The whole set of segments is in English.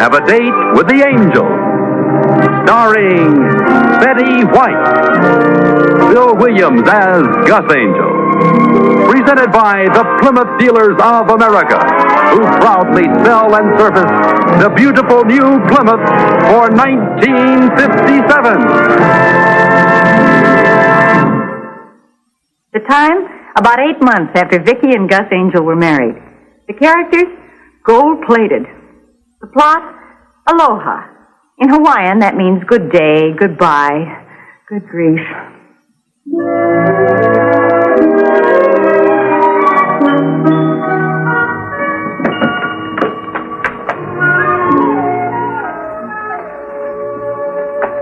have a date with the angel. Starring Betty White, Bill Williams as Gus Angel. Presented by the Plymouth Dealers of America, who proudly sell and service the beautiful new Plymouth for 1957. The time, about 8 months after Vickie and Gus Angel were married. The characters, gold-plated. The plot, aloha. In Hawaiian, that means good day, goodbye, good grief.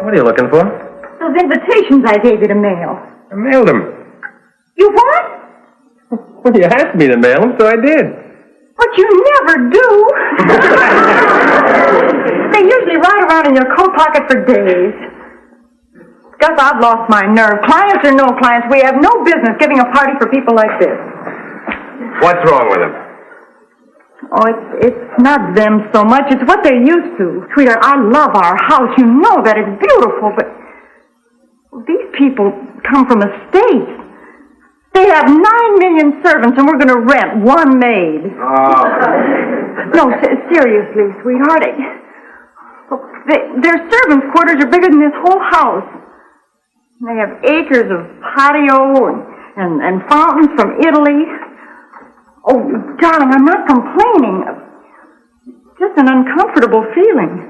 What are you looking for? Those invitations I gave you to mail. I mailed them. You what? Well, you asked me to mail them, so I did. But you never do. They usually ride around in your coat pocket for days. Gus, I've lost my nerve. Clients or no clients, we have no business giving a party for people like this. What's wrong with them? Oh, it's not them so much. It's what they're used to. Sweetheart, I love our house. You know that it's beautiful, but these people come from estates. They have 9 million servants, and we're going to rent one maid. Oh. No, seriously, sweetheart. Their servants' quarters are bigger than this whole house. They have acres of patio and fountains from Italy. Oh, darling, I'm not complaining. Just an uncomfortable feeling.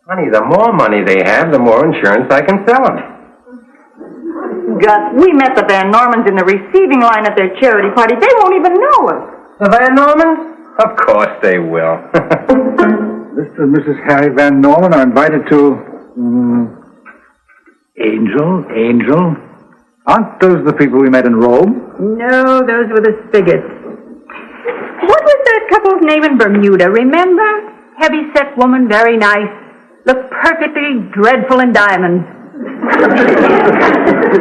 Honey, the more money they have, the more insurance I can sell them. Gus, we met the Van Normans in the receiving line at their charity party. They won't even know us. The Van Normans? Of course they will. Mr. and Mrs. Harry Van Norman are invited to... Angel? Aren't those the people we met in Rome? No, those were the Spigots. What was that couple's name in Bermuda, remember? Heavy-set woman, very nice. Looked perfectly dreadful in diamonds.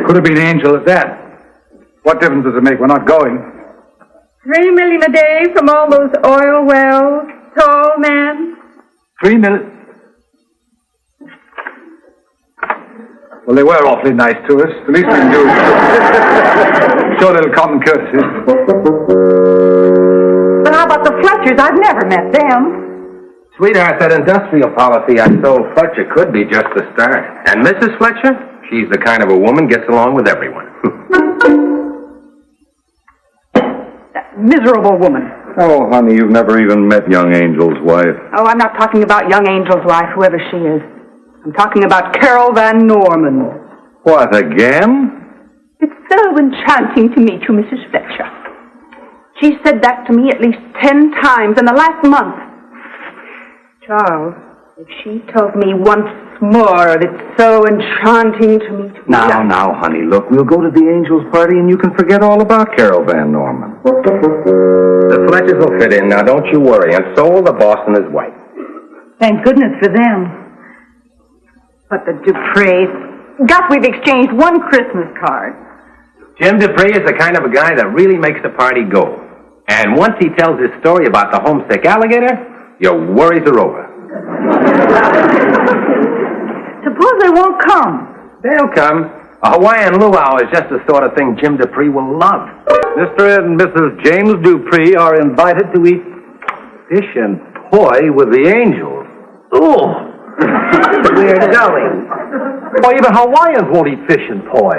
Could have been Angel at that. What difference does it make? We're not going. $3 million a day from all those oil wells, tall man. 3 minutes. Well, they were awfully nice to us. The least we can do is show a little common courtesy. But how about the Fletchers? I've never met them. Sweetheart, that industrial policy I sold Fletcher could be just the start. And Mrs. Fletcher, she's the kind of a woman gets along with everyone. That miserable woman. Oh, honey, you've never even met young Angel's wife. Oh, I'm not talking about young Angel's wife, whoever she is. I'm talking about Carol Van Norman. What, again? It's so enchanting to meet you, Mrs. Fletcher. She said that to me at least 10 times in the last month. Charles, if she told me once more of it's so enchanting to meet me... Now, honey, look, we'll go to the Angel's party and you can forget all about Carol Van Norman. The Fletchers will fit in, now don't you worry. And so will the boss and his wife. Thank goodness for them. But the Dupreys... Gus, we've exchanged one Christmas card. Jim Dupree is the kind of a guy that really makes the party go. And once he tells his story about the homesick alligator, your worries are over. Suppose they won't come. They'll come. A Hawaiian luau is just the sort of thing Jim Dupree will love. Mr. and Mrs. James Dupree are invited to eat fish and poi with the Angels. Ooh. We're going. Well, even Hawaiians won't eat fish and poi.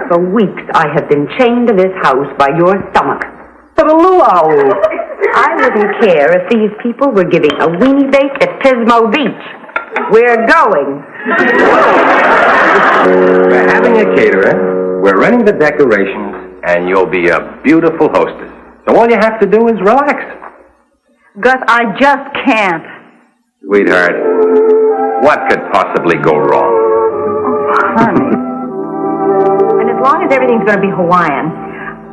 For weeks I have been chained to this house by your stomach. But a luau. I wouldn't care if these people were giving a weenie bake at Pismo Beach. We're going. We're having a caterer, we're renting the decorations, and you'll be a beautiful hostess. So all you have to do is relax. Gus, I just can't. Sweetheart, what could possibly go wrong? Oh, honey. And as long as everything's going to be Hawaiian,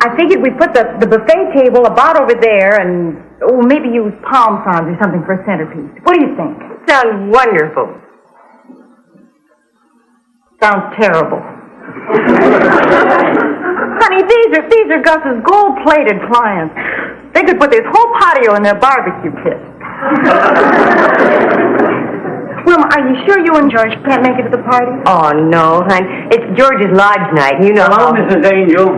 I figured we'd put the buffet table about over there and maybe use palm fronds or something for a centerpiece. What do you think? Sounds wonderful. Sounds terrible. Honey, these are Gus's gold-plated clients. They could put this whole patio in their barbecue pit. Wilma, are you sure you and George can't make it to the party? Oh, no, hon. It's George's lodge night, you know. Hello, Mrs. Angel.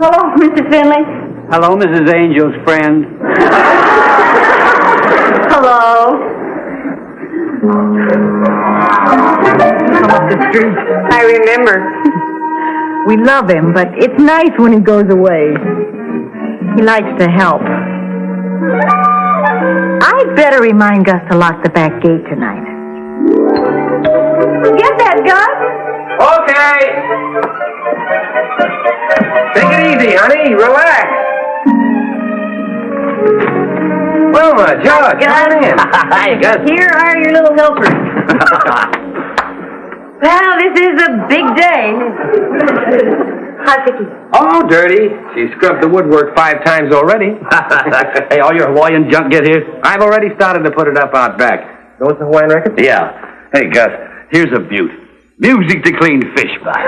Hello, Mrs. Finley. Hello, Mrs. Angel's friend. Hello. Come up the street. I remember. We love him, but it's nice when he goes away. He likes to help. I'd better remind Gus to lock the back gate tonight. Get that, Gus? Okay. Take it easy, honey. Relax. Wilma, George, come in. Hi, Gus. Here are your little helpers. Well, this is a big day. How's Vickie? Oh, dirty. She scrubbed the woodwork 5 times already. Hey, all your Hawaiian junk get here? I've already started to put it up out back. Those the Hawaiian records? Yeah. Hey, Gus, here's a beaut. Music to clean fish by.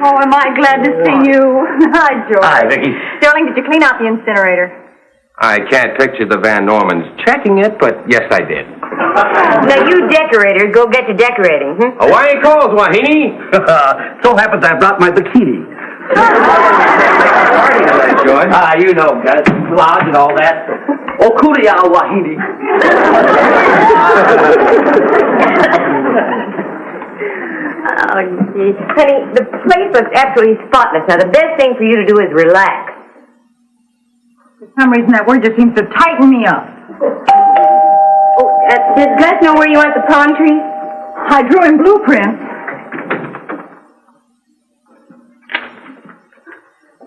Oh, am I glad to see you. Hi, George. Hi, Vickie. Darling, did you clean out the incinerator? I can't picture the Van Normans checking it, but yes, I did. Now, you decorators, go get to decorating. Hawaiian calls, Wahine. So happens I brought my bikini. Party tonight, George. You know, Gus, lodge and all that. Oh, kuliao, Wahine. Oh, gee. Honey, the place looks absolutely spotless. Now, the best thing for you to do is relax. For some reason, that word just seems to tighten me up. Oh, does Gus know where you want the palm trees? I drew in blueprints.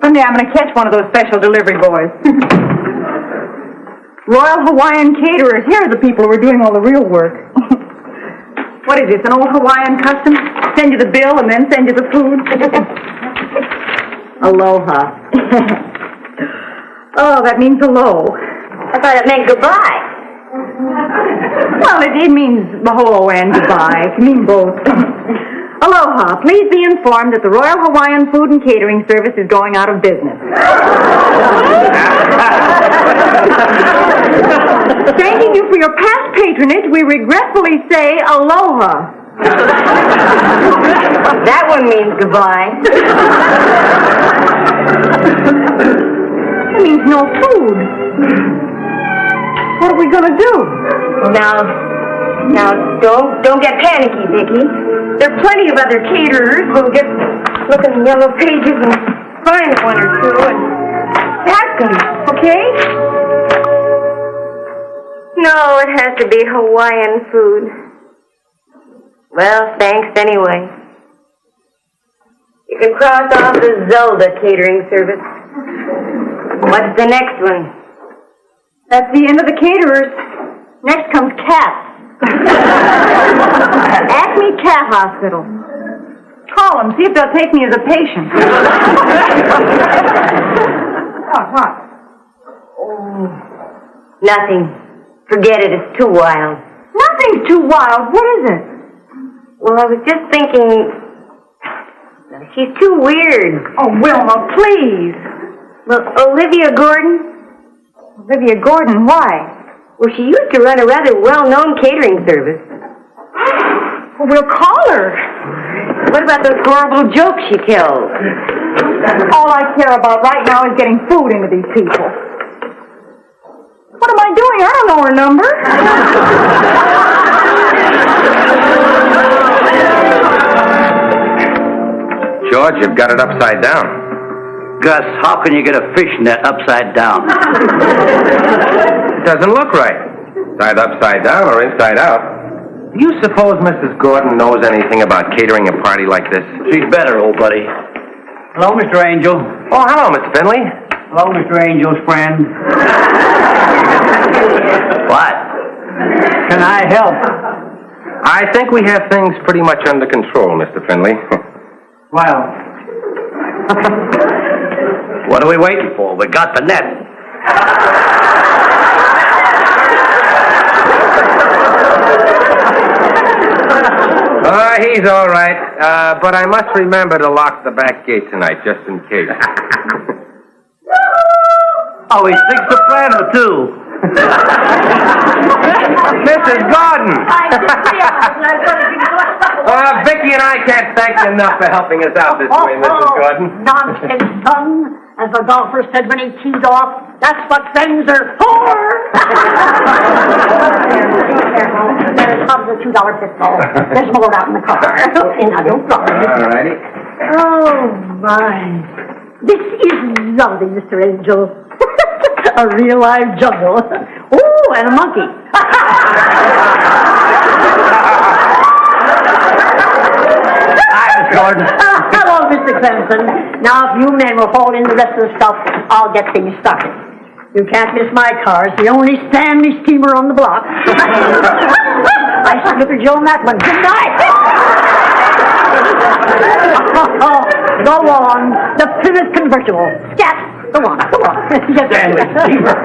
Someday I'm going to catch one of those special delivery boys. Royal Hawaiian Caterers. Here are the people who are doing all the real work. What is this, an old Hawaiian custom? Send you the bill and then send you the food? Aloha. Oh, that means hello. I thought it meant goodbye. Well, it means hello and goodbye. It can mean both. Aloha. Please be informed that the Royal Hawaiian Food and Catering Service is going out of business. Thanking you for your past patronage, we regretfully say aloha. That one means goodbye. That means no food. What are we going to do? Now, don't get panicky, Vickie. There are plenty of other caterers. We'll just look in the yellow pages and find one or two and ask them, okay? No, it has to be Hawaiian food. Well, thanks anyway. You can cross off the Zelda catering service. What's the next one? That's the end of the caterers. Next comes cats. Acme Cat Hospital. Call them, see if they'll take me as a patient. What? Oh, nothing. Forget it, it's too wild. Nothing's too wild. What is it? Well, I was just thinking, she's too weird. Oh, Wilma, please. Well, Olivia Gordon? Olivia Gordon, why? Well, she used to run a rather well-known catering service. Well, we'll call her. What about those horrible jokes she tells? All I care about right now is getting food into these people. What am I doing? I don't know her number. George, you've got it upside down. Gus, how can you get a fish net upside down? It doesn't look right. It's either upside down or inside out. Do you suppose Mrs. Gordon knows anything about catering a party like this? She's better, old buddy. Hello, Mr. Angel. Oh, hello, Mr. Finley. Hello, Mr. Angel's friend. What? Can I help? I think we have things pretty much under control, Mr. Finley. Well, what are we waiting for? We got the net. He's all right. But I must remember to lock the back gate tonight, just in case. Oh, he sings soprano, too. Mrs. Gordon! Vickie and I can't thank you enough for helping us out this way, Mrs. Gordon. Nonsense, son. As the golfer said when he teed off, that's what friends are for. There's a $2 pistol. There's more out in the car. Now, don't drop it. All righty. Oh, my. This is lovely, Mr. Angel. A real live jungle. Oh, and a monkey. Hi, Miss Gordon. Hello, Mr. Clemson. Now, if you men will haul in the rest of the stuff, I'll get things started. You can't miss my car. It's the only Stanley steamer on the block. I slippered you on that one, didn't I? Go on. The Plymouth convertible. Scat. Go on. Stanley steamer.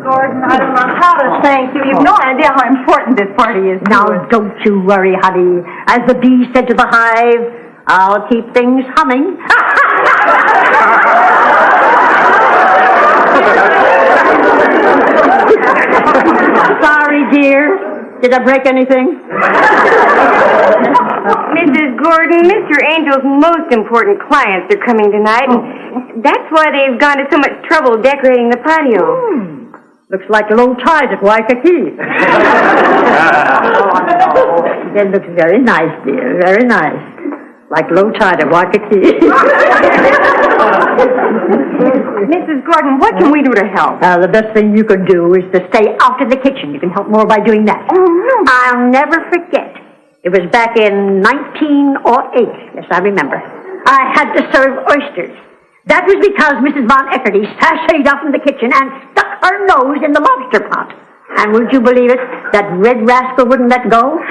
Gordon, I don't know how to thank you. You've no idea how important this party is. Now, don't you worry, honey. As the bee said to the hive, I'll keep things humming. Sorry, dear. Did I break anything? Mrs. Gordon, Mr. Angel's most important clients are coming tonight, and that's why they've gone to so much trouble decorating the patio. Looks like low tide at Waikiki. Oh, no. That looks very nice, dear. Very nice. Like low tide at Waikiki. Mrs. Gordon, what can we do to help? The best thing you can do is to stay out of the kitchen. You can help more by doing that. Oh, no. I'll never forget. It was back in 1908. Yes, I remember. I had to serve oysters. That was because Mrs. Von Eckerty sashayed up in the kitchen and stuck her nose in the lobster pot. And would you believe it? That red rascal wouldn't let go.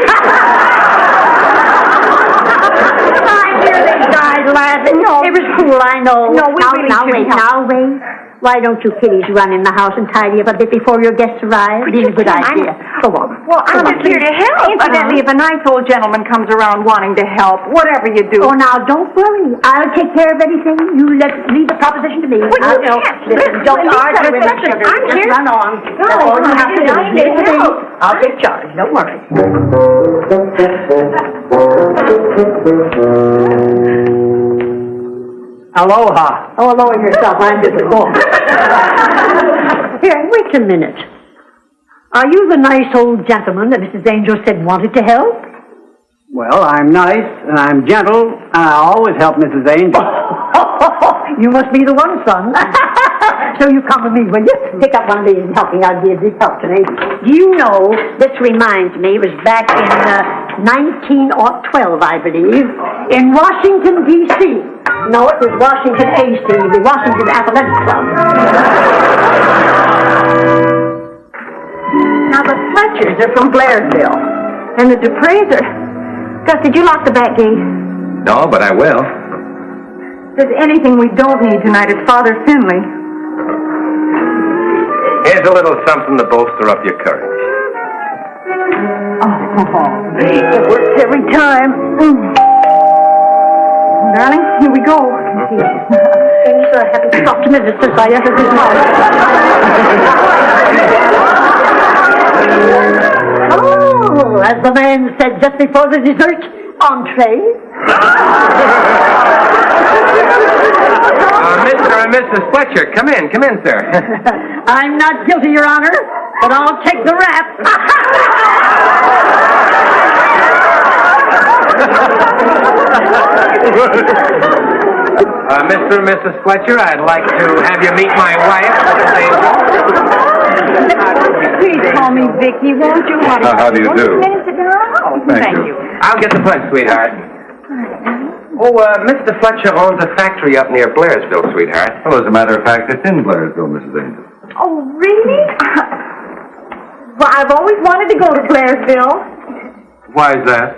I hear they died laughing. No. It was cool, I know. No, we really shouldn't help. Now wait. Why don't you kiddies run in the house and tidy up a bit before your guests arrive? It is a good idea. Go on. Well, I'm just here to help. Incidentally, if a nice old gentleman comes around wanting to help, whatever you do. Oh, now, don't worry. I'll take care of anything. You leave the proposition to me. Well, you can't. Listen, don't argue with me. I'm Just here. run on. That's all you have to do. Leave it to me. I'll take charge. Don't worry. Aloha. Oh, lower yourself. I'm just a boy. Here, wait a minute. Are you the nice old gentleman that Mrs. Angel said wanted to help? Well, I'm nice, and I'm gentle, and I always help Mrs. Angel. You must be the one, son. So you come with me, will you? Pick up one of these helping ideas. This help today. Do you know, this reminds me, it was back in 1912, I believe, in Washington, D.C. No, it was Washington, A.C., the Washington Athletic Club. Now, the Fletchers are from Blairsville. And the Dupreys are... Gus, did you lock the back gate? No, but I will. If there's anything we don't need tonight, it's Father Finley. Here's a little something to bolster up your courage. Oh, it works every time. Darling, here we go. I'm sure I haven't talked to Mrs. since I entered this house. Oh, as the man said just before the dessert, entree. Mr. and Mrs. Fletcher, come in, sir. I'm not guilty, Your Honor, but I'll take the rap. Mr. and Mrs. Fletcher, I'd like to have you meet my wife, Mrs. Angel. Please call me Vickie, won't you? How do you do? Minutes ago. Thank you. I'll get the punch, sweetheart. Oh, Mr. Fletcher owns a factory up near Blairsville, sweetheart. Well, as a matter of fact, it's in Blairsville, Mrs. Angel. Oh, really? Well, I've always wanted to go to Blairsville. Why is that?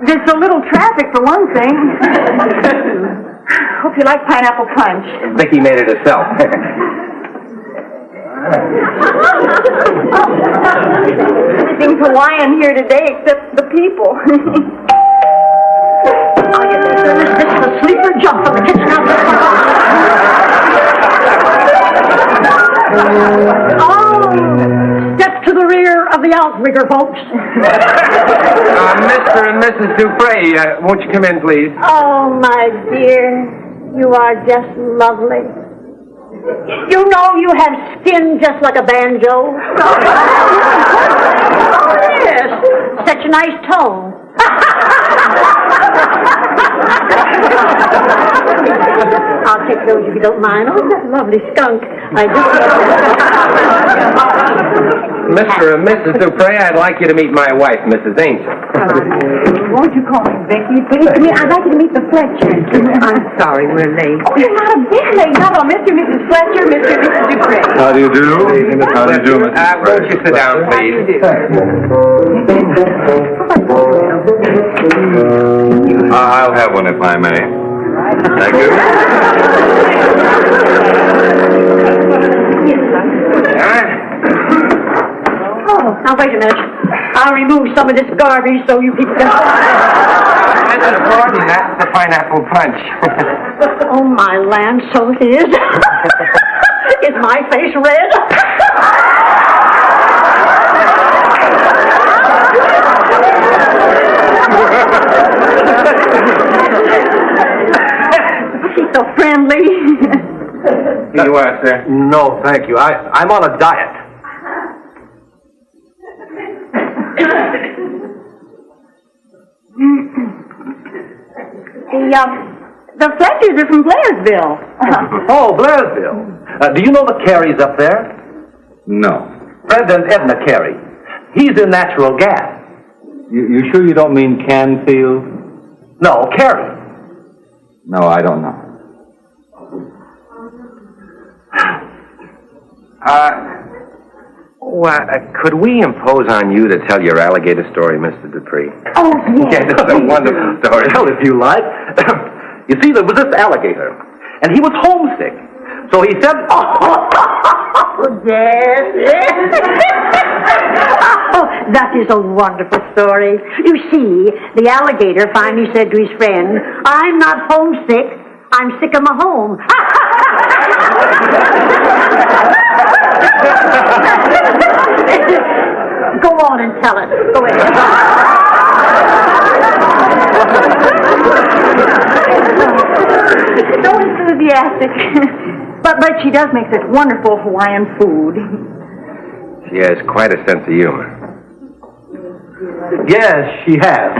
There's so little traffic, for one thing. Hope you like pineapple punch. Vickie made it herself. Everything's Hawaiian here today except the people. This is a sleeper jump from the kitchen outside. Oh, step to the rear of the outrigger, folks. Mr. and Mrs. Dupre, won't you come in, please? Oh, my dear, you are just lovely. You know you have skin just like a banjo. Oh, yes, such a nice tone. I'll take those if you don't mind. Oh, that lovely skunk. Mr. and Mrs. Dupre, I'd like you to meet my wife, Mrs. Angel. Won't you call me Vickie, please? I'd like you to meet the Fletchers. I'm sorry, we're late. Oh, you're not a bit late. Hello, Mr. and Mrs. Fletcher, Mr. and Mrs. Dupre. How do you do? How do you do, Mrs. Won't you sit down, please? I'll have one if I may. Thank you. Oh, now wait a minute. I'll remove some of this garbage so you people can... Mrs. Gordon, that's the pineapple punch. Oh, my land, so it is. Is my face red? She's so friendly. Here you are, sir. No, thank you. I'm on a diet. The Fletchers are from Blairsville. Oh, Blairsville. Do you know the Careys up there? No. President Edna Carey. He's in natural gas. You sure you don't mean Canfield? No, Carey. No, I don't know. Could we impose on you to tell your alligator story, Mr. Dupree? Oh, yes. Yeah, it's a wonderful story. Well, if you like. You see, there was this alligator, and he was homesick. So he said, Yes. Oh, that is a wonderful story. You see, the alligator finally said to his friend, I'm not homesick, I'm sick of my home. Go on and tell it. Go ahead. So enthusiastic. But she does make such wonderful Hawaiian food. She has quite a sense of humor. yes, she has.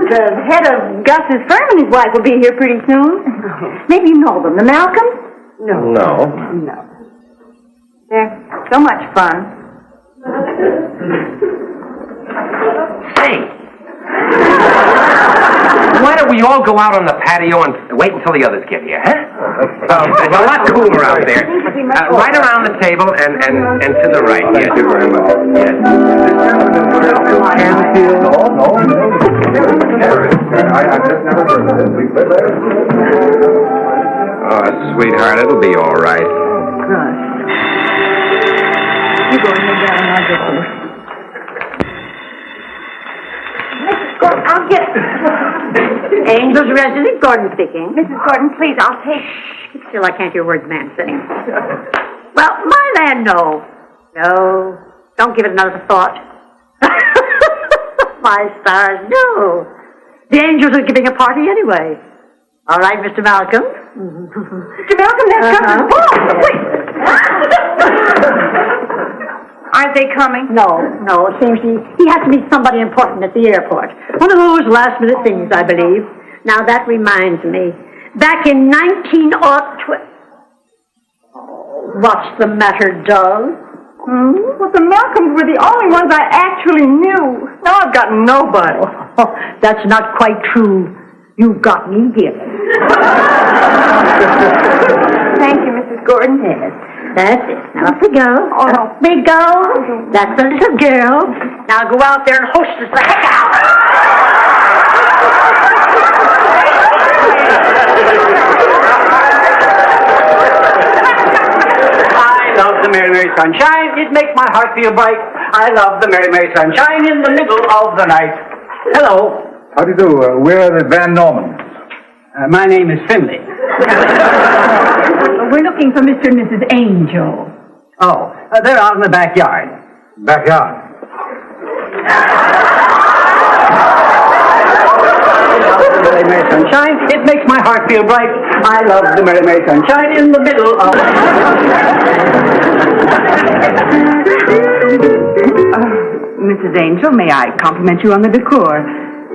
The head of Gus's firm and his wife will be here pretty soon. Maybe you know them. The Malcolms? No. They're so much fun. Say, why don't we all go out on the patio and wait until the others get here, huh? There's a lot cooler out there. Right around the table and to the right. Yes. Thank you very much. Yes. Canfield? No. I've just never heard of it. We play there? Oh, sweetheart, it'll be all right. You go ahead, darling. I'll get you. I'll get... Angel's resident, Gordon speaking. Mrs. Gordon, please, I'll take... Still, I can't hear words man saying. Well, my land, no. No. Don't give it another thought. My stars, no. The angels are giving a party anyway. All right, Mr. Malcolm. Mr. Malcolm, that's Gus's boss. Aren't they coming? No. It seems he has to meet somebody important at the airport. One of those last-minute things, I believe. Now, that reminds me. Back in 1912... What's the matter, Doug? Well, the Malcolms were the only ones I actually knew. Now I've got nobody. Oh, that's not quite true. You've got me here. Thank you, Mrs. Gordon. Yes, that's it. Now, up we go. Oh, no. Up we go. That's the little girl. Now go out there and hostess the heck out. I love the Merry, Merry Sunshine. It makes my heart feel bright. I love the Merry, Merry Sunshine in the middle of the night. Hello. How do you do? Where are the Van Normans? My name is Finley. We're looking for Mr. and Mrs. Angel. Oh, they're out in the backyard. Backyard. Merry May Sunshine. It makes my heart feel bright. I love the Merry May Sunshine in the middle of... Mrs. Angel, may I compliment you on the decor?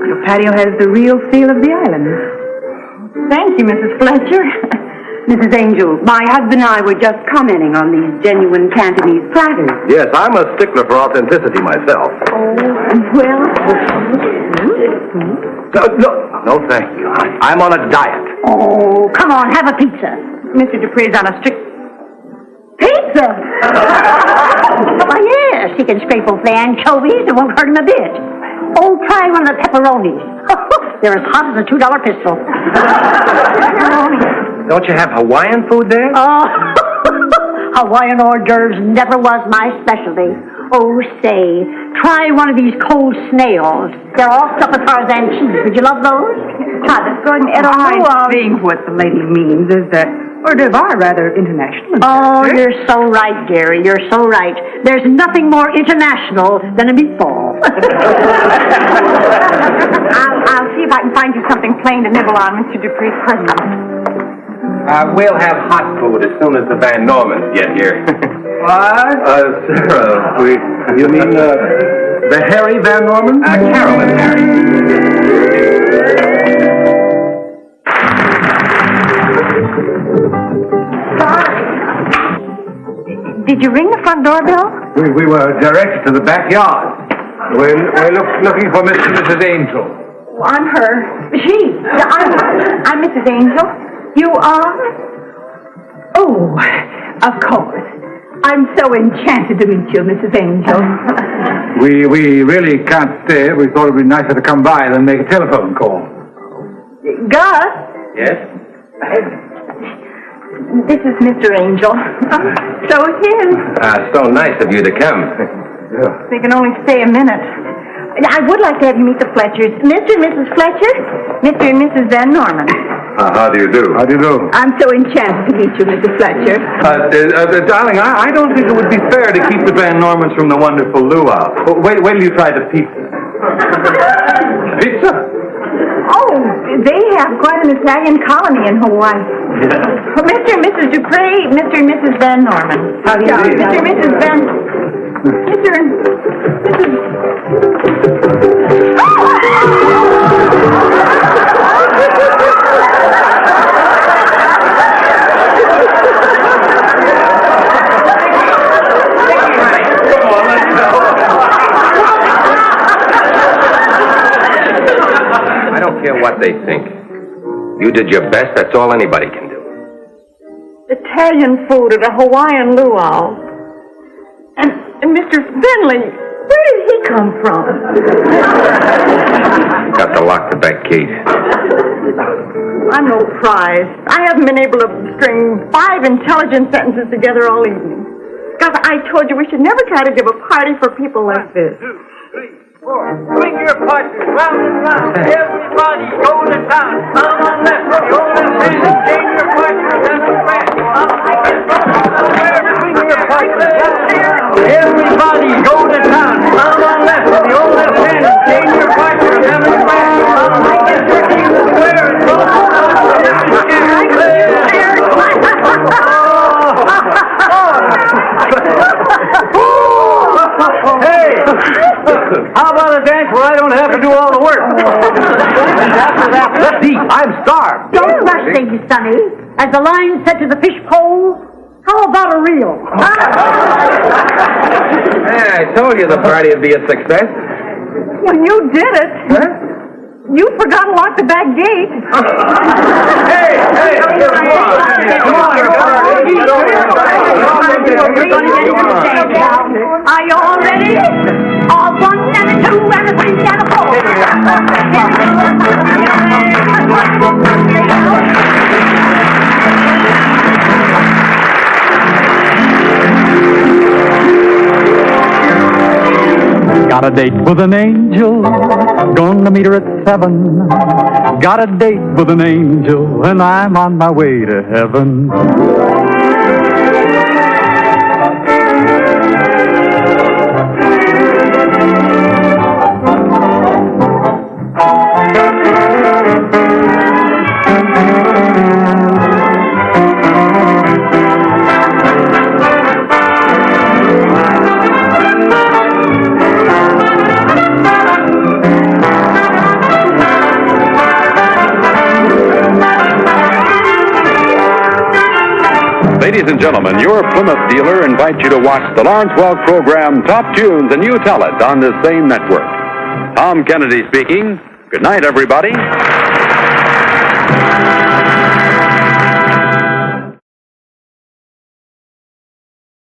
Your patio has the real feel of the island. Thank you, Mrs. Fletcher. Mrs. Angel, my husband and I were just commenting on these genuine Cantonese platters. Yes, I'm a stickler for authenticity myself. Well, No, thank you. I'm on a diet. Oh, come on, have a pizza. Mr. Dupree's on a strict... Pizza? Why, yes, he can scrape off the anchovies. It won't hurt him a bit. Oh, try one of the pepperonis. They're as hot as a $2 pistol. Don't you have Hawaiian food there? Oh, Hawaiian hors d'oeuvres never was my specialty. Oh, say, try one of these cold snails. They're all stuffed with Tarzan cheese. Would you love those? Try them. I think what the lady means is that hors d'oeuvres are rather international. Oh, you're so right, dearie. You're so right. There's nothing more international than a meatball. I'll see if I can find you something plain to nibble on, Mr. Dupree's present. We'll have hot food as soon as the Van Normans get here. What? Sarah, You mean, the Harry Van Norman? Carol and Harry. Did you ring the front doorbell? We were directed to the backyard. We're looking for Mr. and Mrs. Angel. Oh, I'm her. I'm Mrs. Angel. You are? Oh, of course. I'm so enchanted to meet you, Mrs. Angel. We really can't stay. We thought it would be nicer to come by than make a telephone call. Gus, Yes? this is Mr. Angel. So it is. So nice of you to come. They can only stay a minute. I would like to have you meet the Fletchers. Mr. and Mrs. Fletcher, Mr. and Mrs. Van Norman. How do you do? How do you do? I'm so enchanted to meet you, Mrs. Fletcher. Darling, I don't think it would be fair to keep the Van Normans from the wonderful luau. Wait till you try the pizza. Pizza? Oh, they have quite an Italian colony in Hawaii. Mr. and Mrs. Dupree, Mr. and Mrs. Van Norman. How do you do? Mr. and Mrs. Van... Mr. and Mrs. I don't care what they think. You did your best. That's all anybody can do. Italian food at a Hawaiian luau. And Mr. Finley, where did he come from? Got to lock the back gate. I'm no prize. I haven't been able to string 5 intelligent sentences together all evening. Gus, I told you we should never try to give a party for people like this. 1, 2, 3, 4. Swing your partner round and round. Everybody go to town. Down on left, go left hand. Change your partner, then the back. Swing your partner down. Everybody go to town. Down on left, the old left hand. Change your partner, then the back. Hey! How about a dance where I don't have to do all the work? After that, let's eat. I'm starved. Don't rush things, Sonny. As the line said to the fish pole, how about a reel? I told you the party would be a success. Well, you did it. Huh? You forgot to lock the back gate. Hey! Come on! Are you all ready? All 1 and a 2 and a 3 and a 4. Got a date with an angel, gonna meet her at 7. Got a date with an angel, and I'm on my way to heaven. Ladies and gentlemen, your Plymouth dealer invites you to watch the Lawrence Welk program Top Tunes, and you tell it on this same network. Tom Kennedy speaking. Good night, everybody.